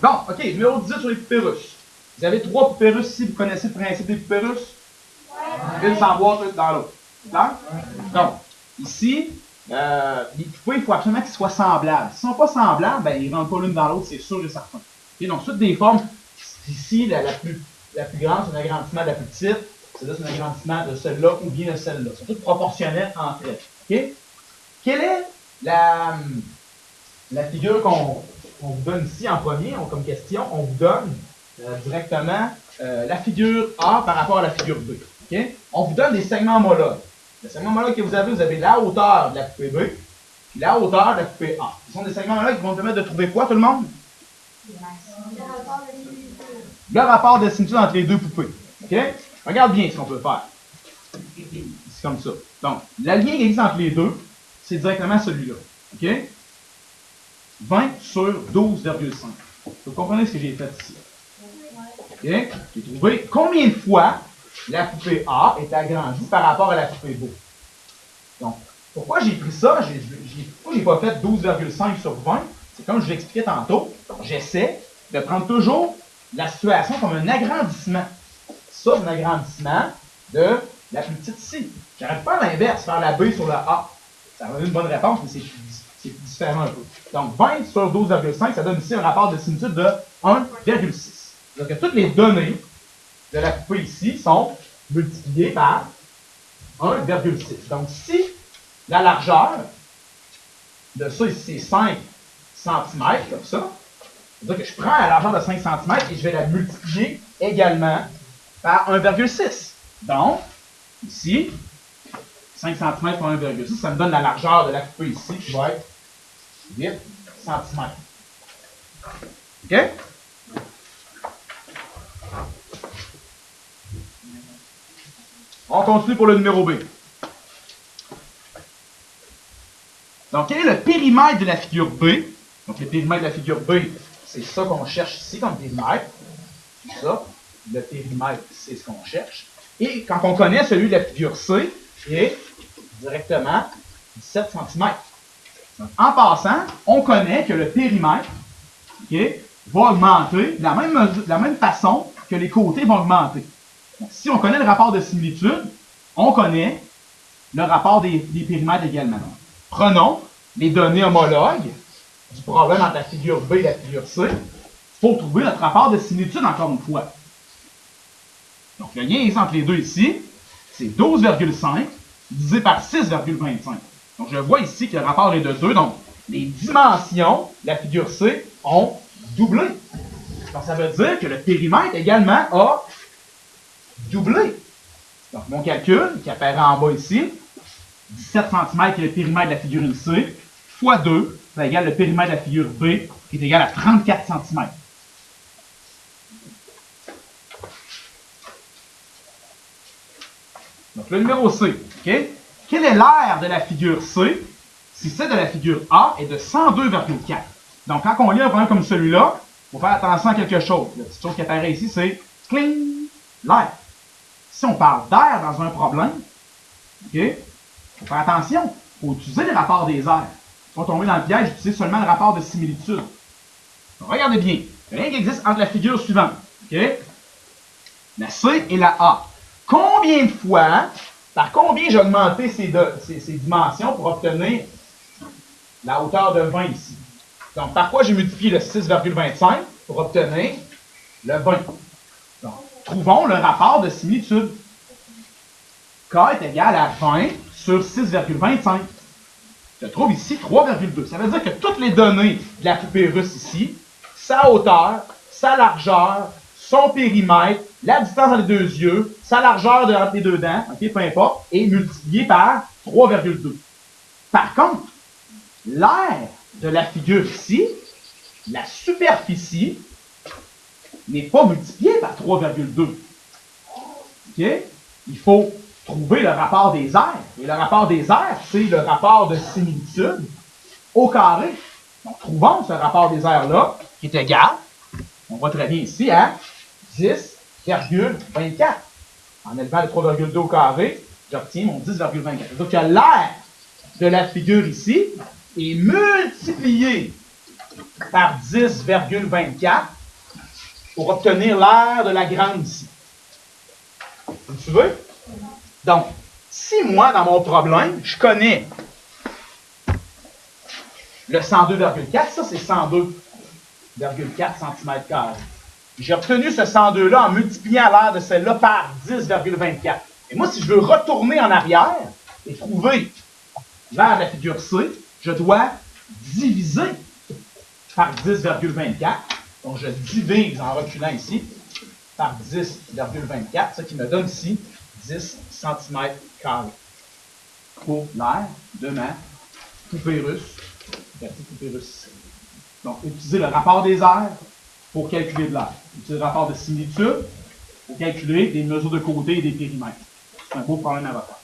Bon, OK, numéro 18 sur les poupées russes. Vous avez 3 poupées russes ici, vous connaissez le principe des poupées russes? Une sans boîte, l'autre dans l'autre. Clair? Donc, ici, les poupées, il faut absolument qu'ils soient semblables. S'ils ne sont pas semblables, ben, ils ne rentrent pas l'une dans l'autre, c'est sûr et certain. Okay, donc, toutes des formes, ici, la plus grande, c'est un agrandissement de la plus petite. Celle-là, c'est un agrandissement de celle-là ou bien de celle-là. Ils sont toutes proportionnelles entre elles. Okay? Quelle est la figure qu'on vous donne ici en premier, comme question? On vous donne directement la figure A par rapport à la figure B. Okay? On vous donne des segments homologues. Le segment homologue que vous avez la hauteur de la poupée B, puis la hauteur de la poupée A. Ce sont des segments homologues qui vont vous permettre de trouver quoi, tout le monde? Le rapport de similitude entre les deux poupées. Okay? Regarde bien ce qu'on peut faire. C'est comme ça. Donc, le lien qui existe entre les deux, c'est directement celui-là. OK? 20 sur 12,5. Vous comprenez ce que j'ai fait ici? OK? J'ai trouvé combien de fois la poupée A est agrandie par rapport à la poupée B. Donc, pourquoi j'ai pris ça? Pourquoi j'ai pas fait 12,5 sur 20? C'est comme je vous l'expliquais tantôt. J'essaie de prendre toujours la situation comme un agrandissement. Ça, c'est un agrandissement de la plus petite ici. J'arrête pas l'inverse, faire la B sur la A. Ça va donner une bonne réponse, mais c'est différent un peu. Donc, 20 sur 12,5, ça donne ici un rapport de similitude de 1,6. Donc, toutes les données de la poupée ici sont multipliées par 1,6. Donc, si la largeur de ça ici, c'est 5 cm, comme ça, c'est-à-dire que je prends la largeur de 5 cm et je vais la multiplier également par 1,6. Donc, ici, 5 cm par 1,6, ça me donne la largeur de la poupée ici, qui va être 8 cm. OK? On continue pour le numéro B. Donc, quel est le périmètre de la figure B? Donc, le périmètre de la figure B, c'est ça qu'on cherche ici comme périmètre. C'est ça. Le périmètre, c'est ce qu'on cherche. Et quand on connaît celui de la figure C, c'est directement 17 cm. Donc, en passant, on connaît que le périmètre va augmenter de la même façon que les côtés vont augmenter. Donc, si on connaît le rapport de similitude, on connaît le rapport des périmètres également. Donc, prenons les données homologues du problème entre la figure B et la figure C pour trouver notre rapport de similitude encore une fois. Donc, le lien entre les deux ici, c'est 12,5 divisé par 6,25. Donc, je vois ici que le rapport est de 2. Donc, les dimensions de la figure C ont doublé. Donc, ça veut dire que le périmètre également a doublé. Donc, mon calcul, qui apparaît en bas ici, 17 cm qui est le périmètre de la figurine C, fois 2, ça égale le périmètre de la figure B, qui est égal à 34 cm. Donc, le numéro C, OK? Quel est l'aire de la figure C si celle de la figure A est de 102,4? Donc, quand on lit un problème comme celui-là, il faut faire attention à quelque chose. La petite chose qui apparaît ici, c'est cling, l'air. Si on parle d'air dans un problème, OK? Il faut faire attention. Il faut utiliser les rapports des airs. Il ne faut pas tomber dans le piège d'utiliser seulement le rapport de similitude. Donc, regardez bien. Il y a rien qui existe entre la figure suivante. OK? La C et la A. Combien de fois, par combien j'ai augmenté ces dimensions pour obtenir la hauteur de 20 ici? Donc, par quoi j'ai multiplié le 6,25 pour obtenir le 20? Donc, trouvons le rapport de similitude. K est égal à 20 sur 6,25. Je trouve ici 3,2. Ça veut dire que toutes les données de la poupée russe ici, sa hauteur, sa largeur, son périmètre, la distance entre les deux yeux, sa largeur entre les deux dents, okay, peu importe, est multipliée par 3,2. Par contre, l'aire de la figure ici, la superficie, n'est pas multipliée par 3,2. Okay? Il faut trouver le rapport des aires. Et le rapport des aires, c'est le rapport de similitude au carré. Donc, trouvons ce rapport des aires-là, qui est égal, on voit très bien ici, à 10,24. En élevant le 3,2 au carré, j'obtiens mon 10,24. Donc, l'aire de la figure ici est multiplié par 10,24 pour obtenir l'aire de la grande ici. Tu veux? Donc, si moi, dans mon problème, je connais le 102,4, ça c'est 102,4 cm². J'ai obtenu ce 102-là en multipliant l'aire de celle-là par 10,24. Et moi, si je veux retourner en arrière et trouver l'aire de la figure C, je dois diviser par 10,24. Donc, je divise en reculant ici par 10,24, ce qui me donne ici 10 cm² pour l'aire de ma poupée russe. Donc, utiliser le rapport des aires pour calculer de l'aire. Utiliser le rapport de similitude pour calculer des mesures de côté et des périmètres. C'est un beau problème à refaire.